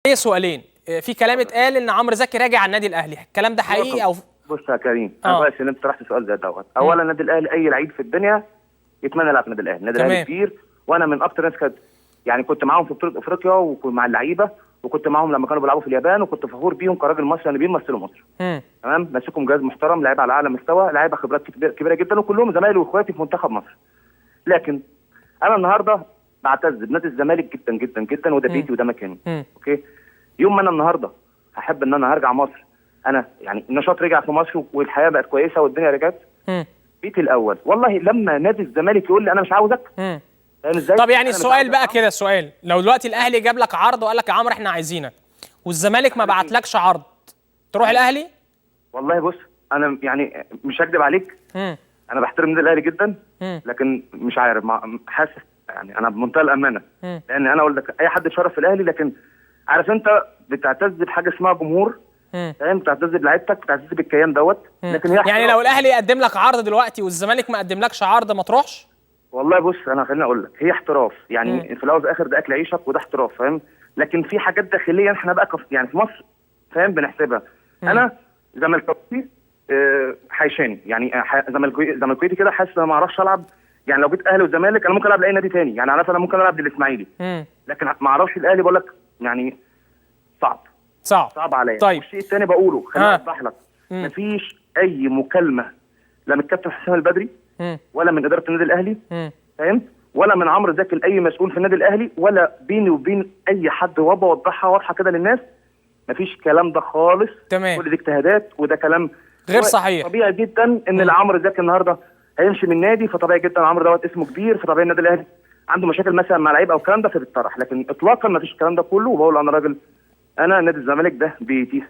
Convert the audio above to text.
ايه سؤالين. في كلام اتقال ان عمرو زكي راجع على النادي الاهلي، الكلام ده حقيقي او بص يا كريم، انا كويس ان انت طرحت سؤال زي دوت. اولا النادي الاهلي اي لعيب في الدنيا يتمنى يلعب في النادي الاهلي، النادي الاهلي كبير، وانا من اكتر ناس كنت معاهم في بطوله افريقيا ومع اللعيبه، وكنت معاهم لما كانوا بيلعبوا في اليابان، وكنت فخور بيهم كراجل مصري ان بيمثلوا مصر. تمام، ماسكهم جهاز محترم، لعيبه على اعلى مستوى، لعيبه خبرات كبيره جدا، وكلهم زمايلي واخواتي في منتخب مصر. لكن انا النهارده بعتز بنادي الزمالك جدا جدا جدا، وده بيتي وده مكاني. اوكي، يوم ما انا النهارده هحب ان انا هرجع مصر، انا يعني النشاط رجع في مصر والحياه بقت كويسه والدنيا رجعت، بيتي الاول. والله لما نادي الزمالك يقول لي انا مش عاوزك، فاهم ازاي؟ طب يعني السؤال بقى كده، السؤال لو دلوقتي الاهلي جاب لك عرض وقال لك يا عمرو احنا عايزينك، والزمالك ما بعتلكش عرض، تروح الاهلي؟ والله بص، انا يعني مش هكدب عليك، انا بحترم النادي الاهلي جدا، لكن مش عارف، حاسس يعني انا بمنتهى الامانه، لان انا اقول لك اي حد اتشرف في الاهلي، لكن عارف انت بتعتز بحاجه اسمها جمهور، فاهم؟ بتعتز بلعيبتك، بتعتز بالكيان دوت، لكن هي يعني لو الاهلي يقدم لك عرض دلوقتي والزمالك ما قدملكش عرض ما تروحش؟ والله بص، انا خليني اقول لك، هي احتراف يعني، في الاول وفي الاخر ده اكل عيشك وده احتراف، فاهم؟ لكن في حاجات داخليه احنا بقى يعني في مصر، فاهم، بنحسبها. انا زملكاوي حيشاني يعني، زملكاويتي كده، حاسس ان انا ما اعرفش العب. يعني لو جيت اهلي وزمالك انا ممكن العب لاي نادي تاني، يعني انا ممكن العب للاسماعيلي، لكن ما اعرفش الاهلي، بقول لك يعني صعب عليا. طيب والشيء الثاني بقوله، خليني اوضح لك، مفيش اي مكالمه لا من الكابتن حسام البدري ولا من اداره النادي الاهلي، فاهم، ولا من عمرو زكي لاي مسؤول في النادي الاهلي، ولا بيني وبين اي حد، وبوضحها واضحه كده للناس، مفيش الكلام ده خالص. تمام، كل دي اجتهادات وده كلام غير صحيح. طبيعي جدا ان عمرو زكي النهارده هيمشي من النادي، فطبيعي جدا عمرو دوت اسمه كبير، فطبيعي النادي الاهلي عنده مشاكل مثلا مع لعيبه او الكلام ده فبيتطرح، لكن اطلاقا مفيش الكلام ده كله. وبقول انا راجل، انا نادي الزمالك ده بيتي.